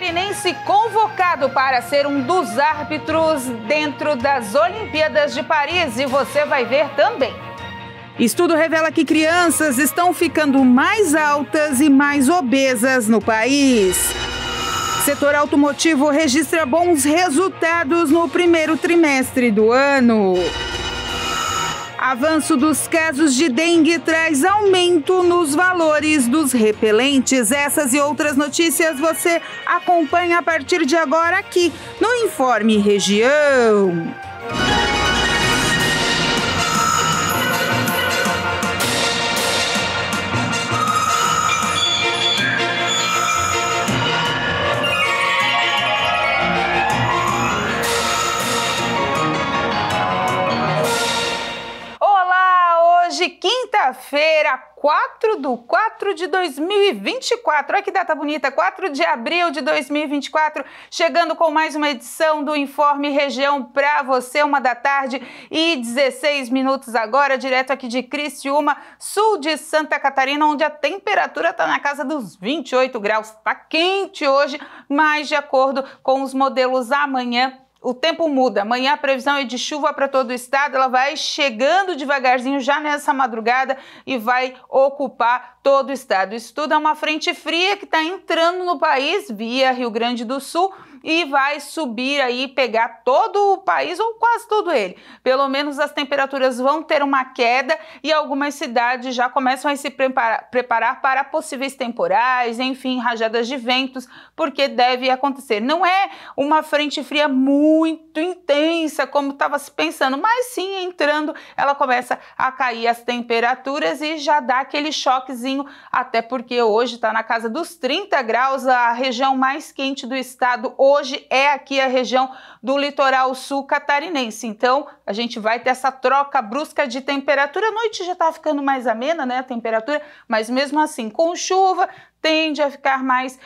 catarinense convocado para ser um dos árbitros dentro das Olimpíadas de Paris, e você vai ver também. Estudo revela que crianças estão ficando mais altas e mais obesas no país. Setor automotivo registra bons resultados no primeiro trimestre do ano. Avanço dos casos de dengue traz aumento nos valores dos repelentes. Essas e outras notícias você acompanha a partir de agora aqui no Informe Região. Hoje, quinta-feira, 4/4 de 2024. Olha que data bonita, 4 de abril de 2024, chegando com mais uma edição do Informe Região para você, 1h16 agora, direto aqui de Criciúma, sul de Santa Catarina, onde a temperatura está na casa dos 28 graus. Está quente hoje, mas de acordo com os modelos amanhã, o tempo muda. Amanhã a previsão é de chuva para todo o estado, ela vai chegando devagarzinho já nessa madrugada e vai ocupar todo o estado. Isso tudo é uma frente fria que está entrando no país via Rio Grande do Sul e vai subir aí, pegar todo o país ou quase todo ele. Pelo menos as temperaturas vão ter uma queda e algumas cidades já começam a se preparar para possíveis temporais, enfim, rajadas de ventos, porque deve acontecer. Não é uma frente fria muito intensa como estava se pensando, mas sim, entrando, ela começa a cair as temperaturas e já dá aquele choquezinho, até porque hoje está na casa dos 30 graus, a região mais quente do estado hoje é aqui a região do litoral sul catarinense. Então, a gente vai ter essa troca brusca de temperatura. A noite já está ficando mais amena, né, a temperatura, mas mesmo assim, com chuva, tende a ficar mais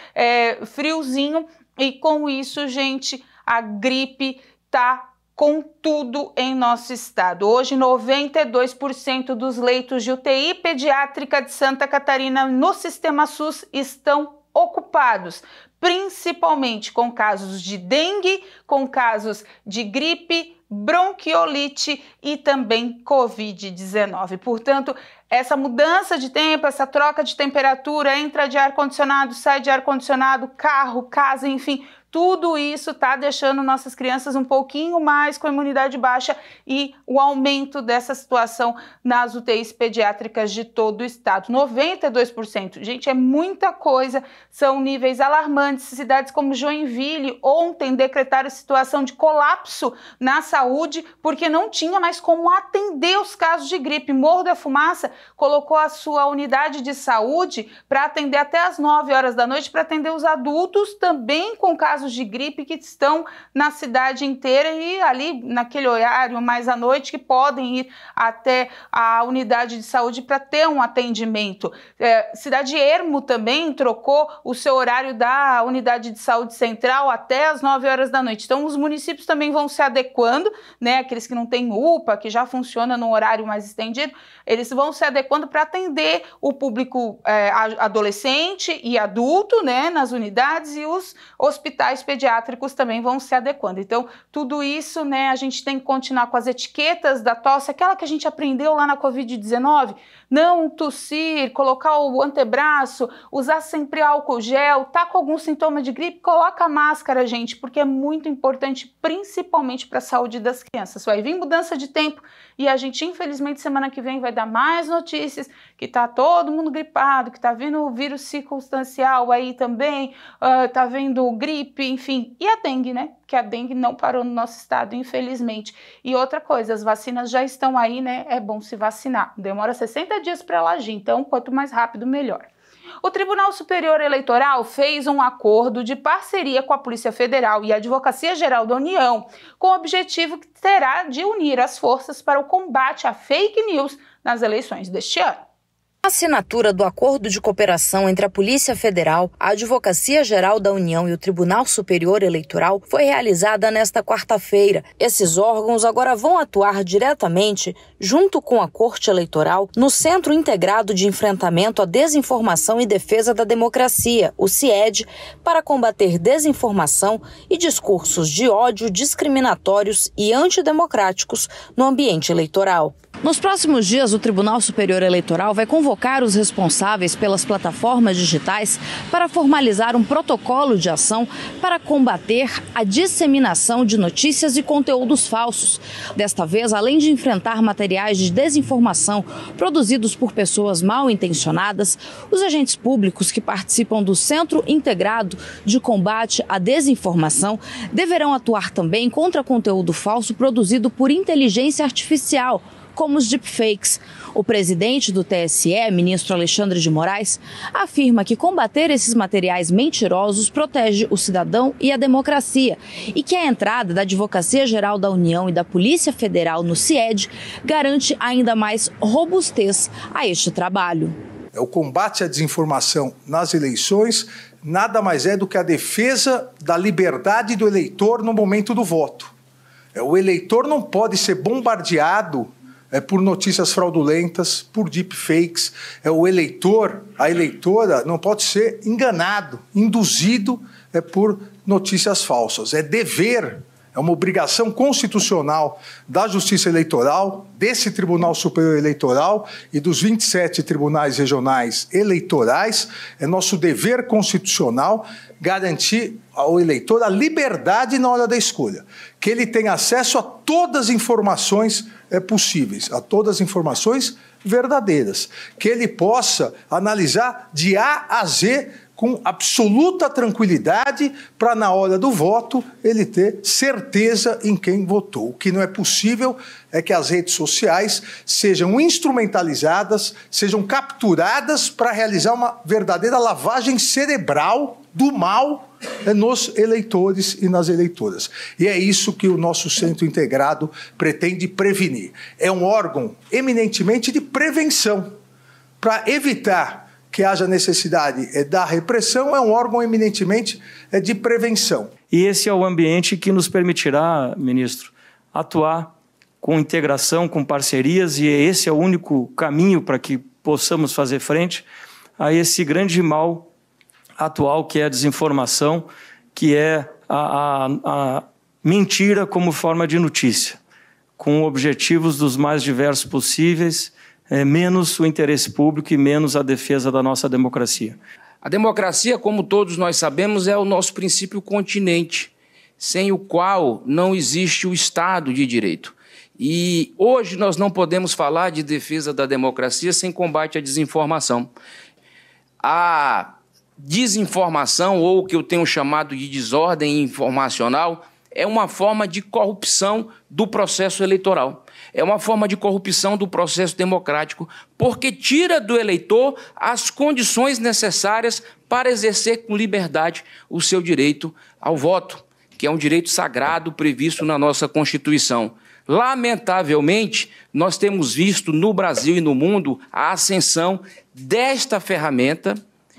friozinho e com isso, gente, a gripe tá com tudo em nosso estado. Hoje, 92% dos leitos de UTI pediátrica de Santa Catarina no Sistema SUS estão ocupados, principalmente com casos de dengue, com casos de gripe, bronquiolite e também Covid-19. Portanto, essa mudança de tempo, essa troca de temperatura, entra de ar-condicionado, sai de ar-condicionado, carro, casa, enfim, tudo isso está deixando nossas crianças um pouquinho mais com imunidade baixa e o aumento dessa situação nas UTIs pediátricas de todo o estado. 92%. Gente, é muita coisa, são níveis alarmantes. Cidades como Joinville ontem decretaram situação de colapso na saúde porque não tinha mais como atender os casos de gripe. Morro da Fumaça colocou a sua unidade de saúde para atender até as 9 horas da noite, para atender os adultos também com casos de gripe que estão na cidade inteira e ali naquele horário mais à noite que podem ir até a unidade de saúde para ter um atendimento. Cidade Ermo também trocou o seu horário da unidade de saúde central até as 9 horas da noite. Então os municípios também vão se adequando, né? Aqueles que não têm UPA, que já funciona num horário mais estendido, eles vão se adequando para atender o público adolescente e adulto, né, nas unidades, e os hospitais pediátricos também vão se adequando. Então, tudo isso, né, a gente tem que continuar com as etiquetas da tosse, aquela que a gente aprendeu lá na Covid-19, não tossir, colocar o antebraço, usar sempre álcool gel, tá com algum sintoma de gripe, coloca a máscara, gente, porque é muito importante, principalmente para a saúde das crianças. Vai vir mudança de tempo e a gente, infelizmente, semana que vem vai dar mais notícias que tá todo mundo gripado, que tá vindo o vírus circunstancial aí também, tá vendo gripe, enfim, e a dengue, né? Que a dengue não parou no nosso estado, infelizmente. E outra coisa, as vacinas já estão aí, né? É bom se vacinar. Demora 60 dias para ela agir, então quanto mais rápido, melhor. O Tribunal Superior Eleitoral fez um acordo de parceria com a Polícia Federal e a Advocacia Geral da União, com o objetivo que terá de unir as forças para o combate à fake news nas eleições deste ano. A assinatura do Acordo de Cooperação entre a Polícia Federal, a Advocacia Geral da União e o Tribunal Superior Eleitoral foi realizada nesta quarta-feira. Esses órgãos agora vão atuar diretamente, junto com a Corte Eleitoral, no Centro Integrado de Enfrentamento à Desinformação e Defesa da Democracia, o CIED, para combater desinformação e discursos de ódio discriminatórios e antidemocráticos no ambiente eleitoral. Nos próximos dias, o Tribunal Superior Eleitoral vai convocar os responsáveis pelas plataformas digitais para formalizar um protocolo de ação para combater a disseminação de notícias e conteúdos falsos. Desta vez, além de enfrentar materiais de desinformação produzidos por pessoas mal intencionadas, os agentes públicos que participam do Centro Integrado de Combate à Desinformação deverão atuar também contra conteúdo falso produzido por inteligência artificial, como os deepfakes. O presidente do TSE, ministro Alexandre de Moraes, afirma que combater esses materiais mentirosos protege o cidadão e a democracia e que a entrada da Advocacia Geral da União e da Polícia Federal no CIED garante ainda mais robustez a este trabalho. O combate à desinformação nas eleições nada mais é do que a defesa da liberdade do eleitor no momento do voto. O eleitor não pode ser bombardeado por notícias fraudulentas, por deepfakes. O eleitor, a eleitora não pode ser enganado, induzido por notícias falsas. É dever, é uma obrigação constitucional da Justiça Eleitoral, desse Tribunal Superior Eleitoral e dos 27 tribunais regionais eleitorais. É nosso dever constitucional garantir ao eleitor a liberdade na hora da escolha, que ele tenha acesso a todas as informações possíveis, a todas as informações verdadeiras, que ele possa analisar de A a Z com absoluta tranquilidade para, na hora do voto, ele ter certeza em quem votou. O que não é possível é que as redes sociais sejam instrumentalizadas, sejam capturadas para realizar uma verdadeira lavagem cerebral do mal nos eleitores e nas eleitoras. E é isso que o nosso Centro Integrado pretende prevenir. É um órgão eminentemente de prevenção, para evitar que haja necessidade da repressão. É um órgão eminentemente de prevenção. E esse é o ambiente que nos permitirá, ministro, atuar com integração, com parcerias, e esse é o único caminho para que possamos fazer frente a esse grande mal atual, que é a desinformação, que é a mentira como forma de notícia, com objetivos dos mais diversos possíveis, menos o interesse público e menos a defesa da nossa democracia. A democracia, como todos nós sabemos, é o nosso princípio continente, sem o qual não existe o Estado de Direito. E hoje nós não podemos falar de defesa da democracia sem combate à desinformação. A desinformação, ou o que eu tenho chamado de desordem informacional, é uma forma de corrupção do processo eleitoral. É uma forma de corrupção do processo democrático, porque tira do eleitor as condições necessárias para exercer com liberdade o seu direito ao voto, que é um direito sagrado previsto na nossa Constituição. Lamentavelmente, nós temos visto no Brasil e no mundo a ascensão desta ferramenta,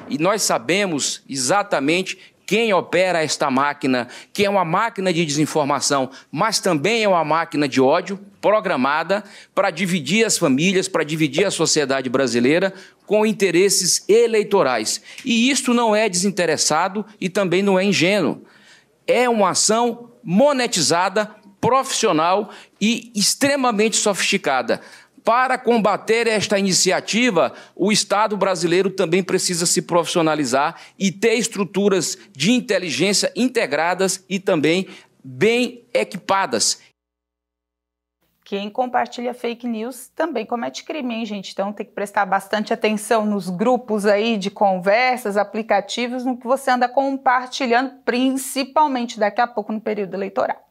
e nós sabemos exatamente quem opera esta máquina, que é uma máquina de desinformação, mas também é uma máquina de ódio programada para dividir as famílias, para dividir a sociedade brasileira com interesses eleitorais. E isto não é desinteressado e também não é ingênuo. É uma ação monetizada, profissional e extremamente sofisticada. Para combater esta iniciativa, o Estado brasileiro também precisa se profissionalizar e ter estruturas de inteligência integradas e também bem equipadas. Quem compartilha fake news também comete crime, hein, gente? Então tem que prestar bastante atenção nos grupos aí de conversas, aplicativos, no que você anda compartilhando, principalmente daqui a pouco no período eleitoral.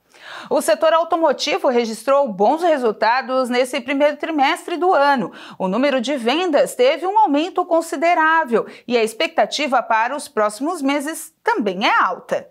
O setor automotivo registrou bons resultados nesse primeiro trimestre do ano. O número de vendas teve um aumento considerável e a expectativa para os próximos meses também é alta.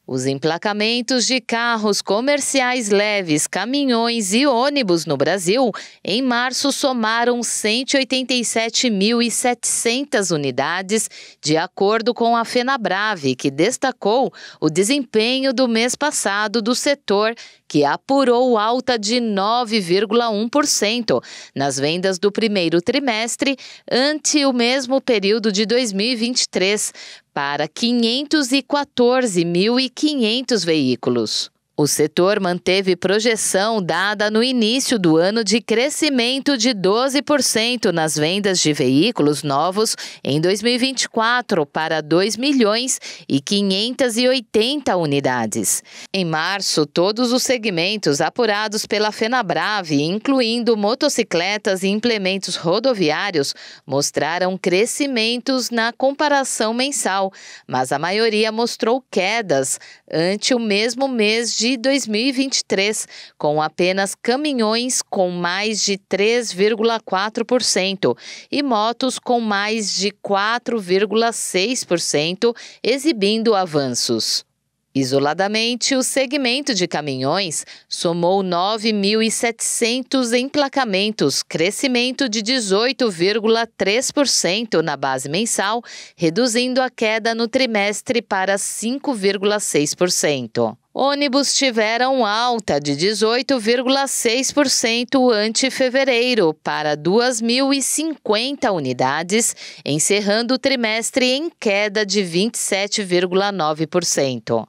Os emplacamentos de carros comerciais leves, caminhões e ônibus no Brasil, em março somaram 187.700 unidades, de acordo com a FenaBrave, que destacou o desempenho do mês passado do setor, que apurou alta de 9,1% nas vendas do primeiro trimestre ante o mesmo período de 2023, para 514.500 veículos. O setor manteve projeção dada no início do ano de crescimento de 12% nas vendas de veículos novos em 2024 para 2.580.000 unidades. Em março, todos os segmentos apurados pela FenaBrave, incluindo motocicletas e implementos rodoviários, mostraram crescimentos na comparação mensal, mas a maioria mostrou quedas ante o mesmo mês de 2023, com apenas caminhões com mais de 3,4% e motos com mais de 4,6%, exibindo avanços. Isoladamente, o segmento de caminhões somou 9.700 emplacamentos, crescimento de 18,3% na base mensal, reduzindo a queda no trimestre para 5,6%. Ônibus tiveram alta de 18,6% ante fevereiro para 2.050 unidades, encerrando o trimestre em queda de 27,9%.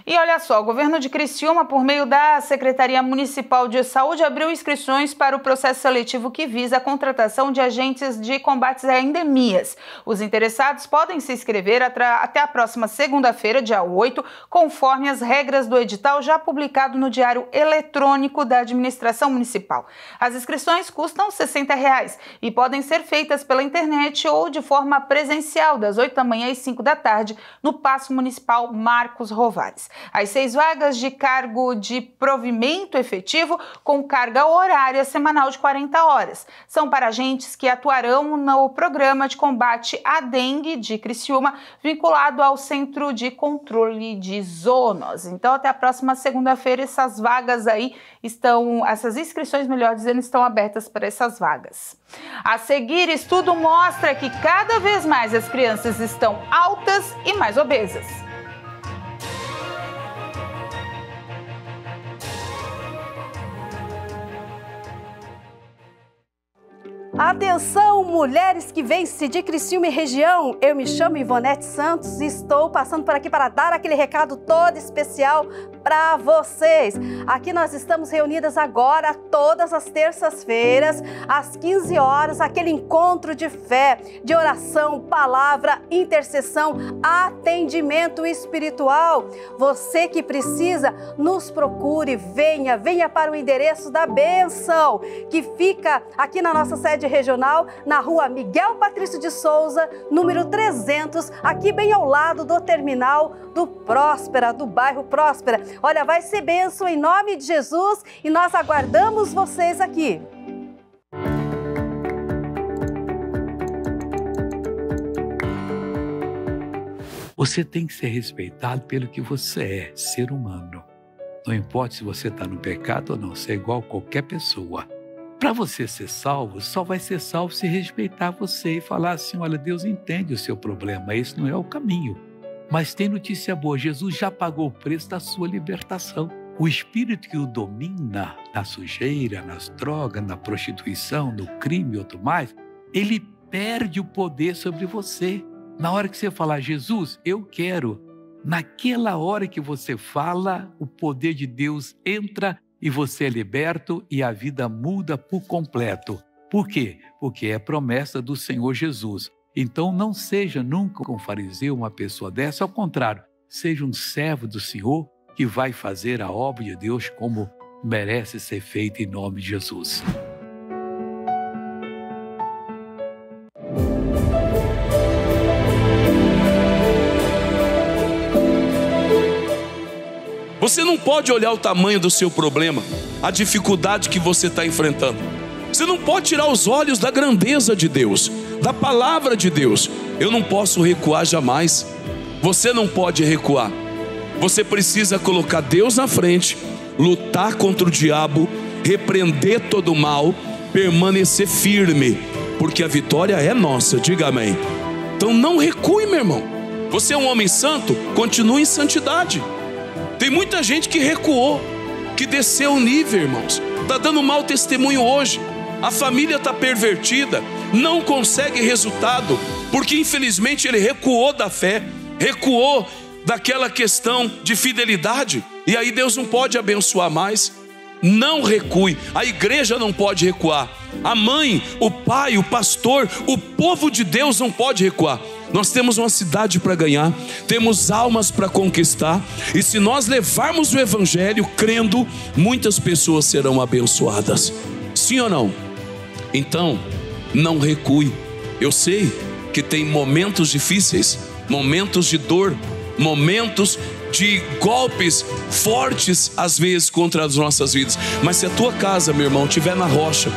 E olha só, o governo de Criciúma, por meio da Secretaria Municipal de Saúde, abriu inscrições para o processo seletivo que visa a contratação de agentes de combate a endemias. Os interessados podem se inscrever até a próxima segunda-feira, dia 8, conforme as regras do edital já publicado no Diário Eletrônico da Administração Municipal. As inscrições custam R$ 60 e podem ser feitas pela internet ou de forma presencial, das 8 da manhã às 5 da tarde, no Paço Municipal Marcos Rovares. As 6 vagas de cargo de provimento efetivo com carga horária semanal de 40 horas. São para agentes que atuarão no programa de combate à dengue de Criciúma, vinculado ao Centro de Controle de Zoonose. Então, até a próxima segunda-feira, essas inscrições, melhor dizendo, estão abertas para essas vagas. A seguir, estudo mostra que cada vez mais as crianças estão altas e mais obesas. Atenção, mulheres que vêm-se de Criciúma e região, eu me chamo Ivonete Santos e estou passando por aqui para dar aquele recado todo especial para vocês. Aqui nós estamos reunidas agora todas as terças-feiras, às 15 horas, aquele encontro de fé, de oração, palavra, intercessão, atendimento espiritual. Você que precisa, nos procure, venha para o endereço da bênção, que fica aqui na nossa sede regional, na rua Miguel Patrício de Souza, número 300, aqui bem ao lado do terminal do Próspera, do bairro Próspera. Olha, vai ser bênção em nome de Jesus e nós aguardamos vocês aqui. Você tem que ser respeitado pelo que você é, ser humano. Não importa se você está no pecado ou não, você é igual a qualquer pessoa. Para você ser salvo, só vai ser salvo se respeitar você e falar assim, olha, Deus entende o seu problema, esse não é o caminho. Mas tem notícia boa, Jesus já pagou o preço da sua libertação. O espírito que o domina na sujeira, nas drogas, na prostituição, no crime e outro mais, ele perde o poder sobre você. Na hora que você falar, Jesus, eu quero, naquela hora que você fala, o poder de Deus entra e você é liberto e a vida muda por completo. Por quê? Porque é promessa do Senhor Jesus. Então não seja nunca um fariseu, uma pessoa dessa, ao contrário, seja um servo do Senhor que vai fazer a obra de Deus como merece ser feita em nome de Jesus. Você não pode olhar o tamanho do seu problema, a dificuldade que você está enfrentando. Você não pode tirar os olhos da grandeza de Deus, da palavra de Deus. Eu não posso recuar jamais. Você não pode recuar. Você precisa colocar Deus na frente, lutar contra o diabo, repreender todo o mal, permanecer firme, porque a vitória é nossa, diga amém. Então não recue, meu irmão. Você é um homem santo, continue em santidade. Tem muita gente que recuou, que desceu o nível, irmãos. Está dando mau testemunho hoje. A família está pervertida, não consegue resultado, porque infelizmente ele recuou da fé, recuou daquela questão de fidelidade, e aí Deus não pode abençoar mais. Não recue, a igreja não pode recuar, a mãe, o pai, o pastor, o povo de Deus não pode recuar. Nós temos uma cidade para ganhar, temos almas para conquistar, e se nós levarmos o evangelho crendo, muitas pessoas serão abençoadas. Sim ou não? Então, não recue. Eu sei que tem momentos difíceis, momentos de dor, momentos de golpes fortes às vezes contra as nossas vidas, mas se a tua casa, meu irmão, estiver na rocha,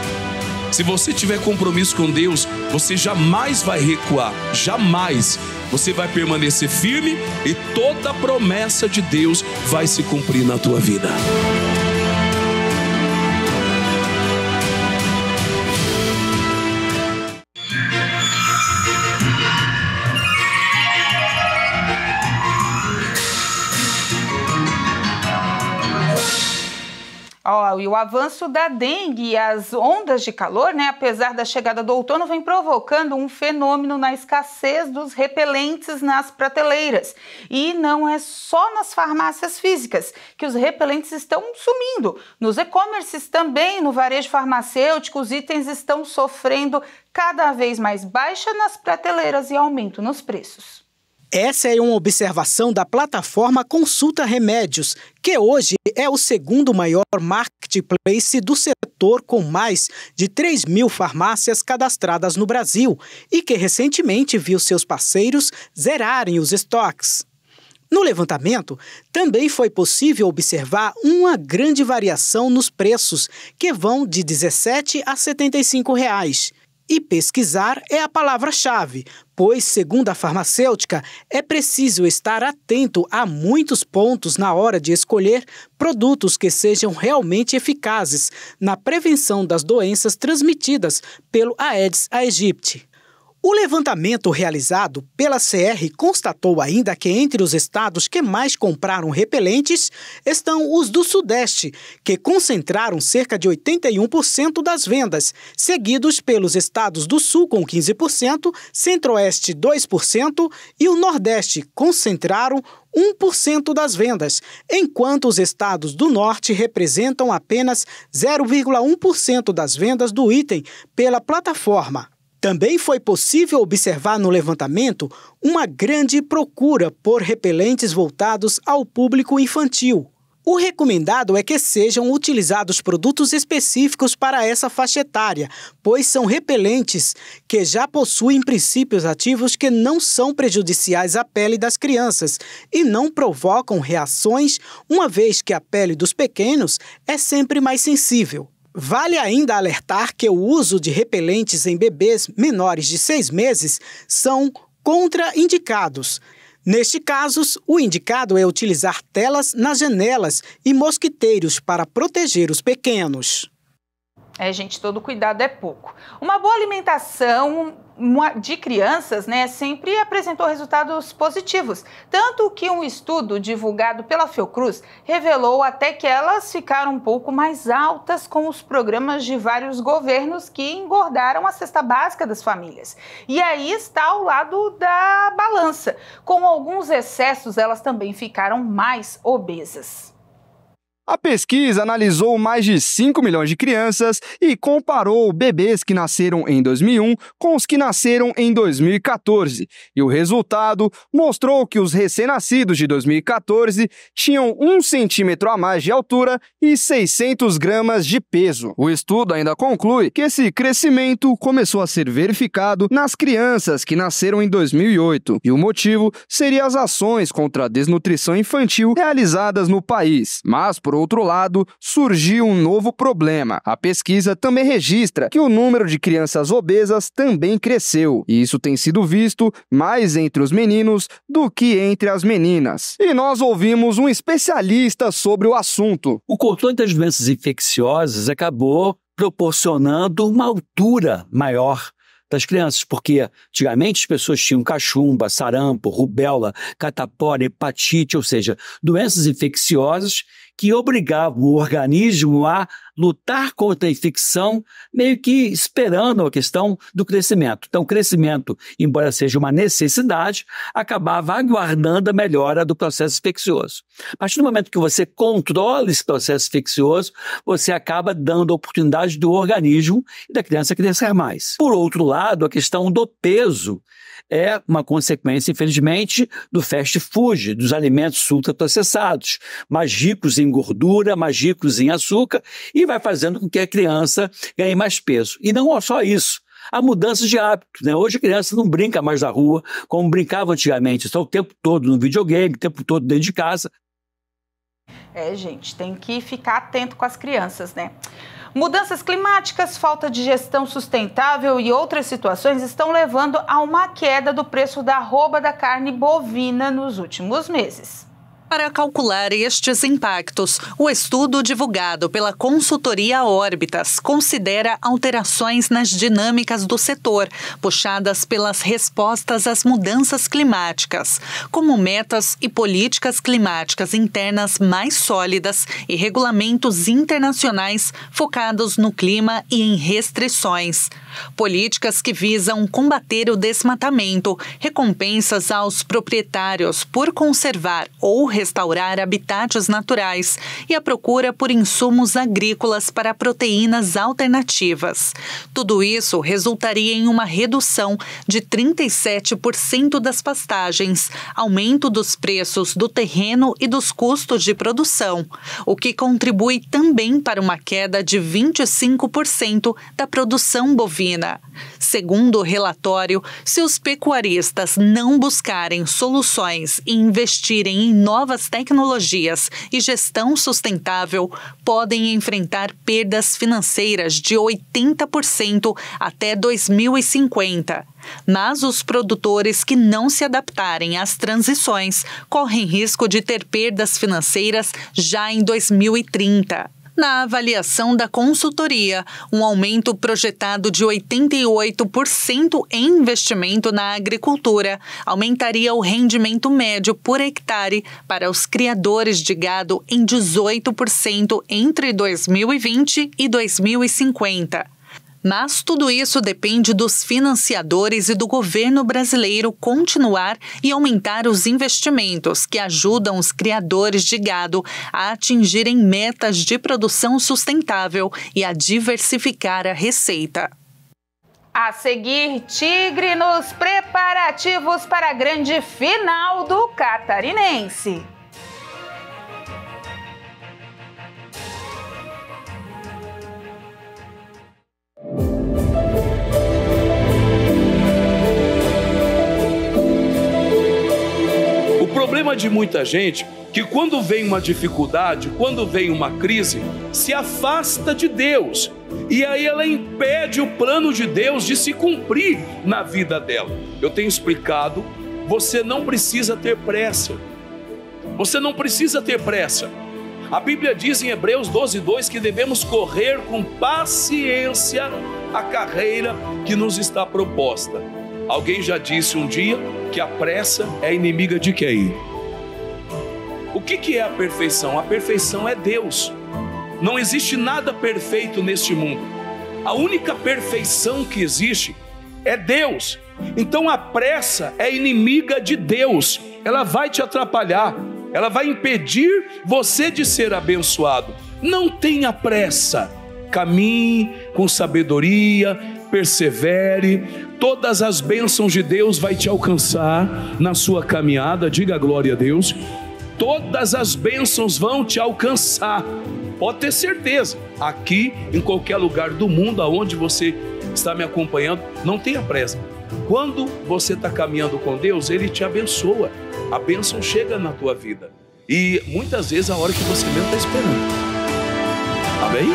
se você tiver compromisso com Deus, você jamais vai recuar, jamais. Você vai permanecer firme e toda a promessa de Deus vai se cumprir na tua vida. E o avanço da dengue e as ondas de calor, apesar da chegada do outono, vem provocando um fenômeno na escassez dos repelentes nas prateleiras. E não é só nas farmácias físicas que os repelentes estão sumindo. Nos e-commerces também, no varejo farmacêutico, os itens estão sofrendo cada vez mais baixa nas prateleiras e aumento nos preços. Essa é uma observação da plataforma Consulta Remédios, que hoje é o segundo maior marketplace do setor, com mais de 3.000 farmácias cadastradas no Brasil e que recentemente viu seus parceiros zerarem os estoques. No levantamento, também foi possível observar uma grande variação nos preços, que vão de R$ 17 a R$ 75. E pesquisar é a palavra-chave, pois, segundo a farmacêutica, é preciso estar atento a muitos pontos na hora de escolher produtos que sejam realmente eficazes na prevenção das doenças transmitidas pelo Aedes aegypti. O levantamento realizado pela CR constatou ainda que entre os estados que mais compraram repelentes estão os do Sudeste, que concentraram cerca de 81% das vendas, seguidos pelos estados do Sul com 15%, Centro-Oeste 2% e o Nordeste concentraram 1% das vendas, enquanto os estados do Norte representam apenas 0,1% das vendas do item pela plataforma. Também foi possível observar no levantamento uma grande procura por repelentes voltados ao público infantil. O recomendado é que sejam utilizados produtos específicos para essa faixa etária, pois são repelentes que já possuem princípios ativos que não são prejudiciais à pele das crianças e não provocam reações, uma vez que a pele dos pequenos é sempre mais sensível. Vale ainda alertar que o uso de repelentes em bebês menores de 6 meses são contraindicados. Neste caso, o indicado é utilizar telas nas janelas e mosquiteiros para proteger os pequenos. Gente, todo cuidado é pouco. Uma boa alimentação de crianças, sempre apresentou resultados positivos. Tanto que um estudo divulgado pela Fiocruz revelou até que elas ficaram um pouco mais altas com os programas de vários governos que engordaram a cesta básica das famílias. E aí está ao lado da balança. Com alguns excessos, elas também ficaram mais obesas. A pesquisa analisou mais de 5 milhões de crianças e comparou bebês que nasceram em 2001 com os que nasceram em 2014. E o resultado mostrou que os recém-nascidos de 2014 tinham 1 centímetro a mais de altura e 600 gramas de peso. O estudo ainda conclui que esse crescimento começou a ser verificado nas crianças que nasceram em 2008. E o motivo seria as ações contra a desnutrição infantil realizadas no país. Mas, por outro lado, surgiu um novo problema. A pesquisa também registra que o número de crianças obesas também cresceu, e isso tem sido visto mais entre os meninos do que entre as meninas. E nós ouvimos um especialista sobre o assunto. O controle das doenças infecciosas acabou proporcionando uma altura maior das crianças, porque antigamente as pessoas tinham cachumba, sarampo, rubéola, catapora, hepatite, ou seja, doenças infecciosas que obrigavam o organismo a lutar contra a infecção, meio que esperando a questão do crescimento. Então, o crescimento, embora seja uma necessidade, acabava aguardando a melhora do processo infeccioso. A partir do momento que você controla esse processo infeccioso, você acaba dando a oportunidade do organismo e da criança crescer mais. Por outro lado, a questão do peso é uma consequência, infelizmente, do fast food, dos alimentos ultraprocessados, mais ricos em gordura, mais ricos em açúcar, e vai fazendo com que a criança ganhe mais peso. E não só isso, há mudanças de hábitos, né? Hoje a criança não brinca mais na rua como brincava antigamente, só o tempo todo no videogame, o tempo todo dentro de casa. Gente, tem que ficar atento com as crianças, né? Mudanças climáticas, falta de gestão sustentável e outras situações estão levando a uma queda do preço da arroba da carne bovina nos últimos meses. Para calcular estes impactos, o estudo divulgado pela consultoria Órbitas considera alterações nas dinâmicas do setor, puxadas pelas respostas às mudanças climáticas, como metas e políticas climáticas internas mais sólidas e regulamentos internacionais focados no clima e em restrições. Políticas que visam combater o desmatamento, recompensas aos proprietários por conservar ou restaurar habitats naturais e a procura por insumos agrícolas para proteínas alternativas. Tudo isso resultaria em uma redução de 37% das pastagens, aumento dos preços do terreno e dos custos de produção, o que contribui também para uma queda de 25% da produção bovina. Segundo o relatório, se os pecuaristas não buscarem soluções e investirem em novas tecnologias e gestão sustentável, podem enfrentar perdas financeiras de 80% até 2050. Mas os produtores que não se adaptarem às transições correm risco de ter perdas financeiras já em 2030. Na avaliação da consultoria, um aumento projetado de 88% em investimento na agricultura aumentaria o rendimento médio por hectare para os criadores de gado em 18% entre 2020 e 2050. Mas tudo isso depende dos financiadores e do governo brasileiro continuar e aumentar os investimentos que ajudam os criadores de gado a atingirem metas de produção sustentável e a diversificar a receita. A seguir, Tigre nos preparativos para a grande final do Catarinense. O problema de muita gente que quando vem uma dificuldade, quando vem uma crise, se afasta de Deus. E aí ela impede o plano de Deus de se cumprir na vida dela. Eu tenho explicado, você não precisa ter pressa. Você não precisa ter pressa. A Bíblia diz em Hebreus 12:2 que devemos correr com paciência a carreira que nos está proposta. Alguém já disse um dia que a pressa é inimiga de quem? O que é a perfeição? A perfeição é Deus. Não existe nada perfeito neste mundo. A única perfeição que existe é Deus. Então a pressa é inimiga de Deus. Ela vai te atrapalhar. Ela vai impedir você de ser abençoado. Não tenha pressa. Caminhe com sabedoria, persevere. Todas as bênçãos de Deus vai te alcançar na sua caminhada. Diga glória a Deus. Todas as bênçãos vão te alcançar. Pode ter certeza. Aqui, em qualquer lugar do mundo aonde você está me acompanhando, não tenha pressa. Quando você está caminhando com Deus, Ele te abençoa. A bênção chega na tua vida. E muitas vezes a hora que você mesmo está esperando. Amém?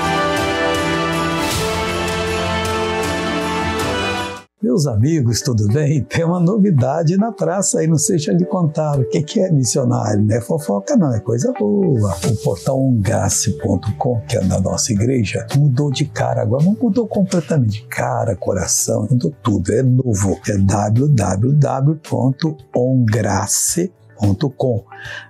Meus amigos, tudo bem? Tem uma novidade na praça aí, não sei se já lhe contaram. O que é missionário? Não é fofoca não, é coisa boa. O portal ongrace.com, que é da nossa igreja, mudou de cara agora, mas mudou completamente. Cara, coração, mudou tudo, é novo. É www.ongrace.com.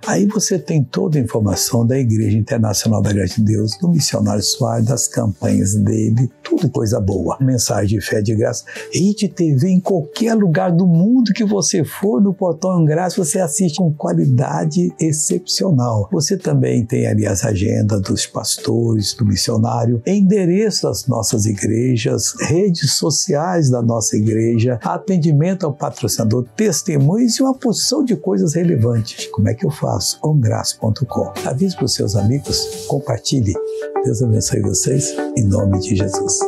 Aí você tem toda a informação da Igreja Internacional da Graça de Deus, do Missionário Soares, das campanhas dele, tudo coisa boa. Mensagem de fé de graça. Rede TV em qualquer lugar do mundo que você for, no portal Ongrace, você assiste com qualidade excepcional. Você também tem ali as agendas dos pastores, do missionário, endereço das nossas igrejas, redes sociais da nossa igreja, atendimento ao patrocinador, testemunhos e uma porção de coisas relevantes. Como é que eu faço? ongrace.com. Avise para os seus amigos, compartilhe. Deus abençoe vocês, em nome de Jesus.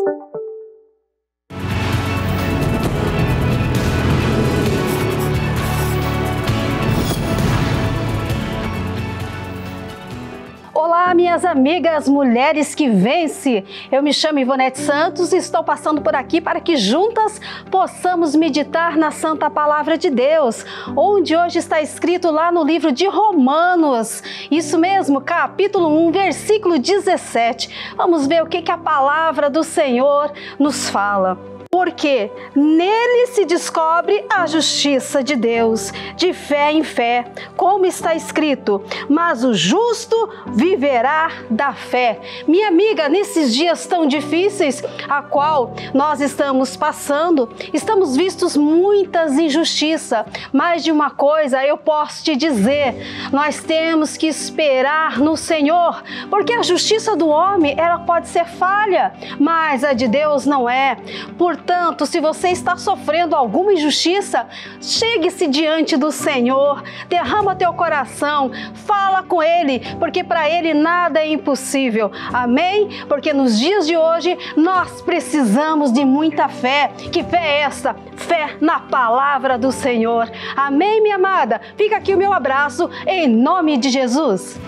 Olá, minhas amigas, mulheres que vencem. Eu me chamo Ivonete Santos e estou passando por aqui para que juntas possamos meditar na Santa Palavra de Deus, onde hoje está escrito lá no livro de Romanos. Isso mesmo, capítulo 1, versículo 17. Vamos ver o que a palavra do Senhor nos fala. Porque nele se descobre a justiça de Deus, de fé em fé, como está escrito, mas o justo viverá da fé. Minha amiga, nesses dias tão difíceis, a qual nós estamos passando, estamos vistos muitas injustiças, mas de uma coisa eu posso te dizer, nós temos que esperar no Senhor, porque a justiça do homem, ela pode ser falha, mas a de Deus não é. Portanto, se você está sofrendo alguma injustiça, chegue-se diante do Senhor, derrama teu coração, fala com Ele, porque para Ele nada é impossível. Amém? Porque nos dias de hoje nós precisamos de muita fé. Que fé é essa? Fé na palavra do Senhor. Amém, minha amada? Fica aqui o meu abraço em nome de Jesus.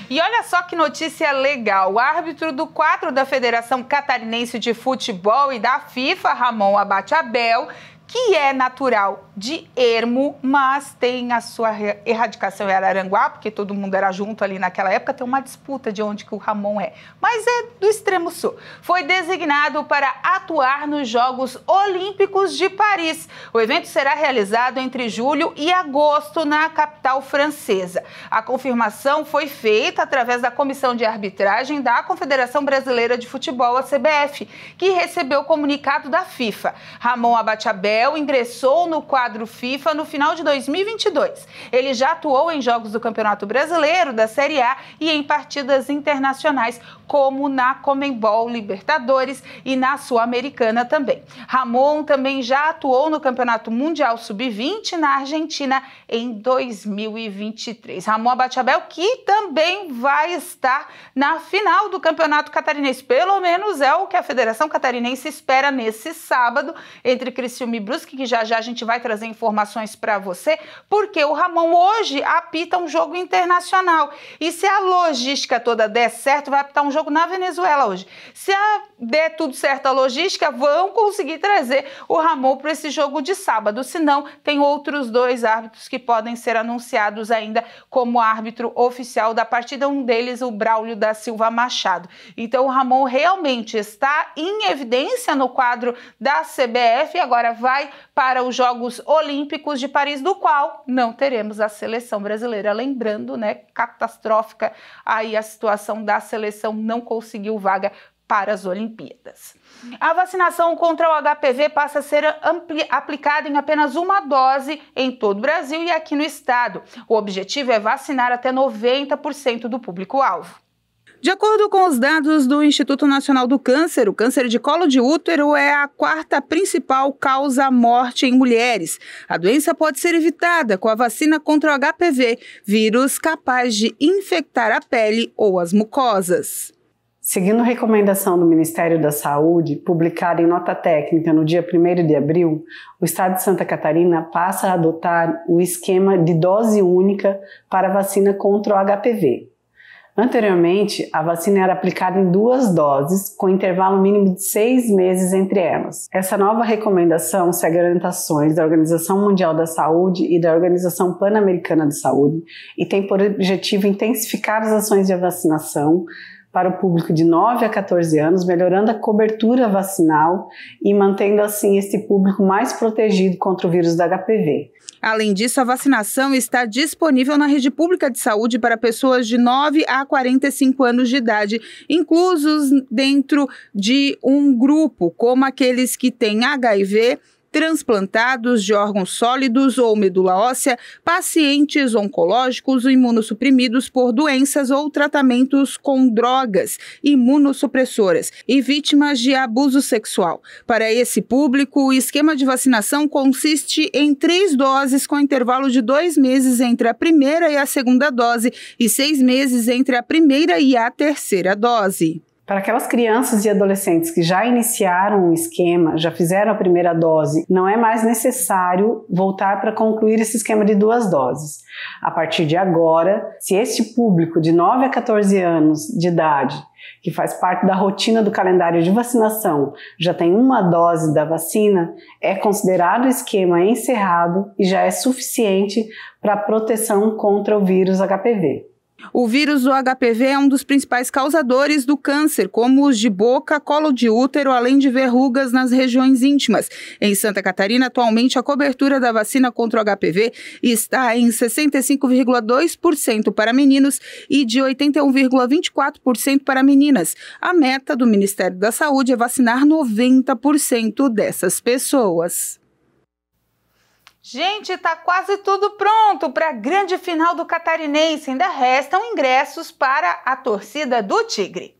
E olha só que notícia legal, o árbitro do quadro da Federação Catarinense de Futebol e da FIFA, Ramon Abate-Abel, que é natural de Ermo, mas tem a sua erradicação em Araranguá, porque todo mundo era junto ali naquela época, tem uma disputa de onde que o Ramon é, mas é do extremo sul. Foi designado para atuar nos Jogos Olímpicos de Paris. O evento será realizado entre julho e agosto na capital francesa. A confirmação foi feita através da Comissão de Arbitragem da Confederação Brasileira de Futebol, a CBF, que recebeu o comunicado da FIFA. Ramon Abate-Abel ingressou no quadro FIFA no final de 2022. Ele já atuou em jogos do Campeonato Brasileiro, da Série A e em partidas internacionais, como na Conmebol Libertadores e na Sul-Americana também. Ramon também já atuou no Campeonato Mundial Sub-20 na Argentina em 2023. Ramon Abate-Abel, que também vai estar na final do Campeonato Catarinense, pelo menos é o que a Federação Catarinense espera nesse sábado, entre Criciúma e Brusque, que já a gente vai trazer informações para você, porque o Ramon hoje apita um jogo internacional. E se a logística toda der certo, vai apitar um jogo na Venezuela hoje. Se der tudo certo a logística, vão conseguir trazer o Ramon para esse jogo de sábado. Se não, tem outros dois árbitros que podem ser anunciados ainda como árbitro oficial da partida. Um deles, o Braulio da Silva Machado. Então, o Ramon realmente está em evidência no quadro da CBF e agora vai para os Jogos Olímpicos de Paris, do qual não teremos a seleção brasileira. Lembrando, né, catastrófica aí a situação da seleção, não conseguiu vaga para as Olimpíadas. A vacinação contra o HPV passa a ser aplicada em apenas uma dose em todo o Brasil e aqui no estado. O objetivo é vacinar até 90% do público-alvo. De acordo com os dados do Instituto Nacional do Câncer, o câncer de colo de útero é a quarta principal causa-morte em mulheres. A doença pode ser evitada com a vacina contra o HPV, vírus capaz de infectar a pele ou as mucosas. Seguindo recomendação do Ministério da Saúde, publicada em nota técnica no dia 1º de abril, o Estado de Santa Catarina passa a adotar o esquema de dose única para a vacina contra o HPV. Anteriormente, a vacina era aplicada em 2 doses, com intervalo mínimo de 6 meses entre elas. Essa nova recomendação segue orientações da Organização Mundial da Saúde e da Organização Pan-Americana de Saúde e tem por objetivo intensificar as ações de vacinação para o público de 9 a 14 anos, melhorando a cobertura vacinal e mantendo assim esse público mais protegido contra o vírus da HPV. Além disso, a vacinação está disponível na rede pública de saúde para pessoas de 9 a 45 anos de idade, inclusos dentro de um grupo, como aqueles que têm HIV, transplantados de órgãos sólidos ou medula óssea, pacientes oncológicos ou imunossuprimidos por doenças ou tratamentos com drogas imunossupressoras e vítimas de abuso sexual. Para esse público, o esquema de vacinação consiste em 3 doses com intervalo de 2 meses entre a primeira e a segunda dose e 6 meses entre a primeira e a terceira dose. Para aquelas crianças e adolescentes que já iniciaram o esquema, já fizeram a primeira dose, não é mais necessário voltar para concluir esse esquema de 2 doses. A partir de agora, se este público de 9 a 14 anos de idade, que faz parte da rotina do calendário de vacinação, já tem 1 dose da vacina, é considerado o esquema encerrado e já é suficiente para proteção contra o vírus HPV. O vírus do HPV é um dos principais causadores do câncer, como os de boca, colo de útero, além de verrugas nas regiões íntimas. Em Santa Catarina, atualmente, a cobertura da vacina contra o HPV está em 65,2% para meninos e de 81,24% para meninas. A meta do Ministério da Saúde é vacinar 90% dessas pessoas. Gente, tá quase tudo pronto para a grande final do Catarinense. Ainda restam ingressos para a torcida do Tigre.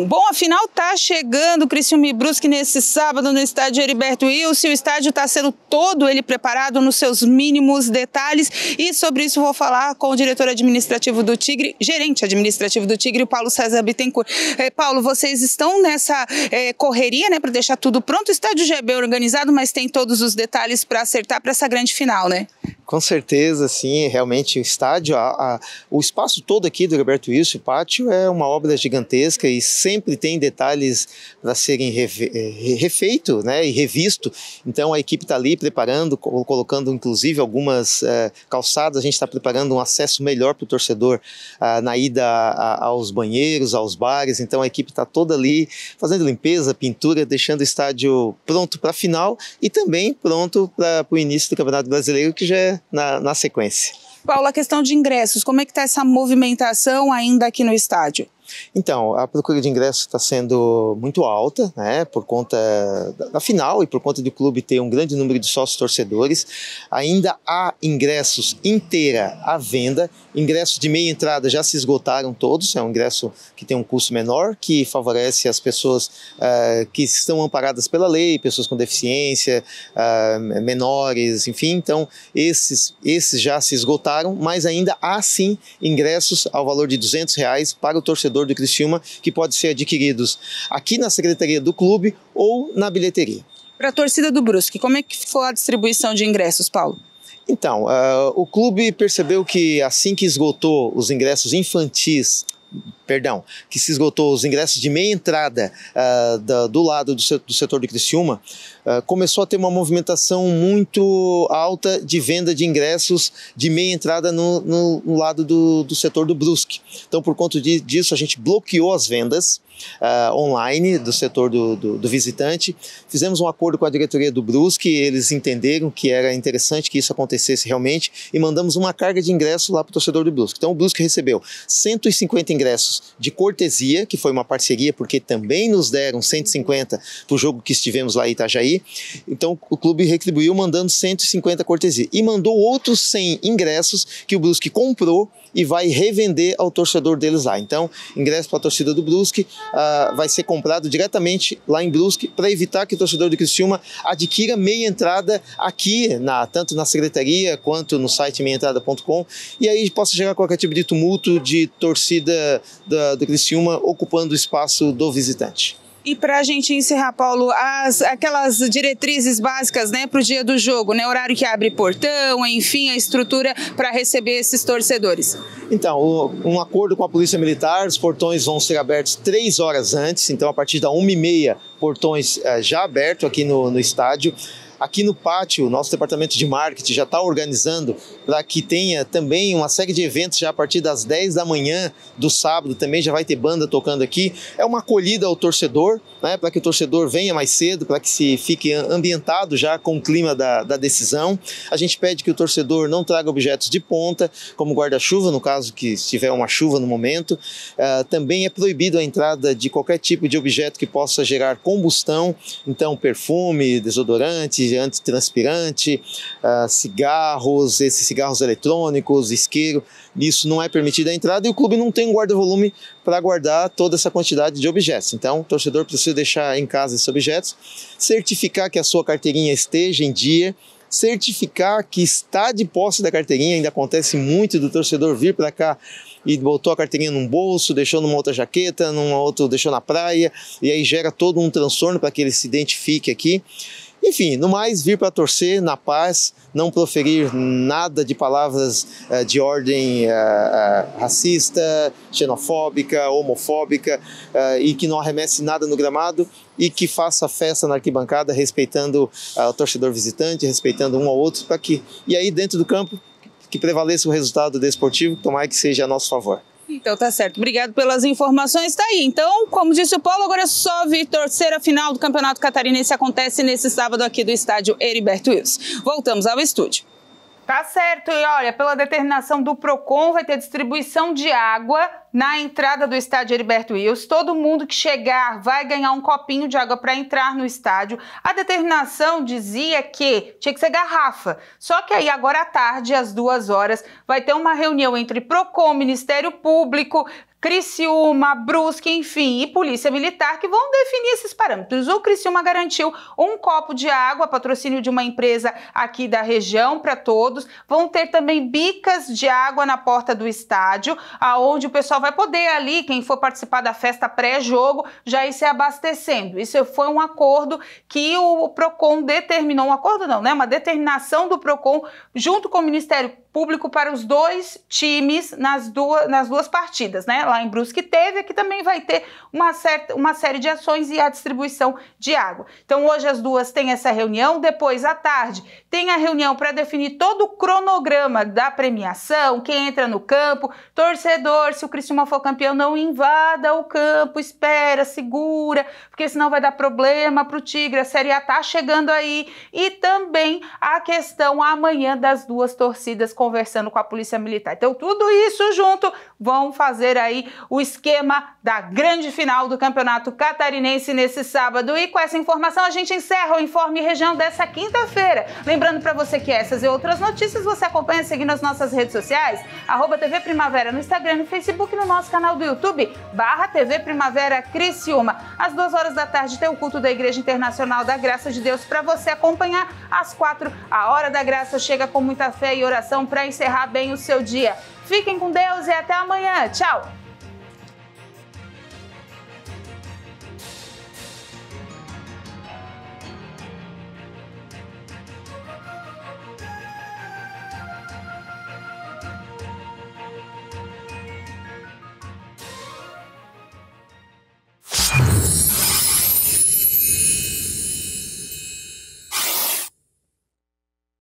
Bom, a final tá chegando, Criciúma e Brusque, nesse sábado no estádio Heriberto Wilson. O estádio está sendo todo ele preparado nos seus mínimos detalhes e sobre isso vou falar com o diretor administrativo do Tigre, gerente administrativo do Tigre, o Paulo César Bittencourt. Paulo, vocês estão nessa correria, né, para deixar tudo pronto? O estádio já é bem organizado, mas tem todos os detalhes para acertar para essa grande final, né? Com certeza, sim, realmente o estádio, o espaço todo aqui do Heriberto Wilson, o pátio, é uma obra gigantesca e sempre tem detalhes para serem refeito, né, e revisto. Então a equipe está ali preparando, colocando inclusive algumas calçadas. A gente está preparando um acesso melhor para o torcedor na ida aos banheiros, aos bares. Então a equipe está toda ali fazendo limpeza, pintura, deixando o estádio pronto para a final e também pronto para o início do Campeonato Brasileiro, que já é na sequência. Paulo, a questão de ingressos, como é que está essa movimentação ainda aqui no estádio? Então, a procura de ingressos está sendo muito alta, né, por conta da final e por conta do clube ter um grande número de sócios torcedores. Ainda há ingressos inteira à venda, ingressos de meia entrada já se esgotaram todos, é um ingresso que tem um custo menor, que favorece as pessoas que estão amparadas pela lei, pessoas com deficiência, menores, enfim. Então, esses já se esgotaram, mas ainda há sim ingressos ao valor de R$200 para o torcedor do Criciúma, que pode ser adquiridos aqui na secretaria do clube ou na bilheteria. Para a torcida do Brusque, como é que foi a distribuição de ingressos, Paulo? Então, o clube percebeu que assim que esgotou os ingressos infantis, que se esgotou os ingressos de meia entrada do lado do setor do Criciúma, começou a ter uma movimentação muito alta de venda de ingressos de meia entrada no lado do setor do Brusque. Então, por conta disso, a gente bloqueou as vendas online do setor do visitante. Fizemos um acordo com a diretoria do Brusque, eles entenderam que era interessante que isso acontecesse realmente e mandamos uma carga de ingressos lá para o torcedor do Brusque. Então o Brusque recebeu 150 ingressos de cortesia, que foi uma parceria, porque também nos deram 150 para o jogo que estivemos lá em Itajaí. Então o clube retribuiu mandando 150 cortesia e mandou outros 100 ingressos que o Brusque comprou e vai revender ao torcedor deles lá. Então, ingresso para a torcida do Brusque vai ser comprado diretamente lá em Brusque para evitar que o torcedor do Criciúma adquira meia entrada aqui, tanto na secretaria quanto no site meiaentrada.com, e aí possa gerar qualquer tipo de tumulto de torcida do Criciúma ocupando o espaço do visitante. E para a gente encerrar, Paulo, aquelas diretrizes básicas, né, para o dia do jogo, né, horário que abre portão, enfim, a estrutura para receber esses torcedores. Então, um acordo com a Polícia Militar, os portões vão ser abertos 3 horas antes, então a partir da 1h30, portões já abertos aqui no estádio. Aqui no pátio, o nosso departamento de marketing já está organizando para que tenha também uma série de eventos já a partir das 10 da manhã do sábado, também já vai ter banda tocando aqui. É uma acolhida ao torcedor, né, para que o torcedor venha mais cedo, para que se fique ambientado já com o clima da decisão. A gente pede que o torcedor não traga objetos de ponta, como guarda-chuva, no caso que estiver uma chuva no momento. Também é proibido a entrada de qualquer tipo de objeto que possa gerar combustão, então perfume, desodorante, antitranspirante, cigarros, esses cigarros eletrônicos, isqueiro, isso não é permitido a entrada e o clube não tem um guarda-volume para guardar toda essa quantidade de objetos. Então, o torcedor precisa deixar em casa esses objetos, certificar que a sua carteirinha esteja em dia, certificar que está de posse da carteirinha. Ainda acontece muito do torcedor vir para cá e botou a carteirinha num bolso, deixou numa outra jaqueta, deixou na praia, e aí gera todo um transtorno para que ele se identifique aqui. Enfim, no mais, vir para torcer na paz, não proferir nada de palavras de ordem racista, xenofóbica, homofóbica, e que não arremesse nada no gramado e que faça festa na arquibancada, respeitando o torcedor visitante, respeitando um ao outro, para que, e aí dentro do campo, que prevaleça o resultado desportivo, tomara que seja a nosso favor. Então tá certo, obrigado pelas informações, tá aí. Então, como disse o Paulo, agora é só vir torcer. A final do Campeonato Catarinense acontece nesse sábado aqui do estádio Heriberto Wilson. Voltamos ao estúdio. Tá certo, e olha, pela determinação do PROCON, vai ter distribuição de água na entrada do estádio Heriberto Wilson. Todo mundo que chegar vai ganhar um copinho de água para entrar no estádio. A determinação dizia que tinha que ser garrafa. Só que aí agora à tarde, às 2 horas, vai ter uma reunião entre PROCON, Ministério Público, Criciúma, Brusque, enfim, e Polícia Militar, que vão definir esses parâmetros. O Criciúma garantiu um copo de água, patrocínio de uma empresa aqui da região para todos. Vão ter também bicas de água na porta do estádio, aonde o pessoal vai poder ali, quem for participar da festa pré-jogo, já ir se abastecendo. Isso foi um acordo que o PROCON determinou, um acordo não, né? Uma determinação do PROCON junto com o Ministério Público para os 2 times nas duas partidas, né? Lá em Brusque teve, aqui também vai ter uma série de ações e a distribuição de água. Então hoje as 2 têm essa reunião, depois à tarde tem a reunião para definir todo o cronograma da premiação, quem entra no campo, torcedor, se o Criciúma for campeão, não invada o campo, espera, segura, porque senão vai dar problema para o Tigre, a Série A tá chegando aí, e também a questão amanhã das 2 torcidas conversando com a Polícia Militar. Então tudo isso junto vão fazer aí o esquema da grande final do Campeonato Catarinense nesse sábado. E com essa informação a gente encerra o Informe Região dessa quinta-feira. Lembrando para você que essas e outras notícias você acompanha seguindo as nossas redes sociais, @TV Primavera no Instagram, no Facebook e no nosso canal do YouTube, /TV Primavera Criciúma. Às 2 horas da tarde tem o culto da Igreja Internacional da Graça de Deus para você acompanhar. Às 4, a Hora da Graça chega com muita fé e oração para encerrar bem o seu dia. Fiquem com Deus e até amanhã. Tchau!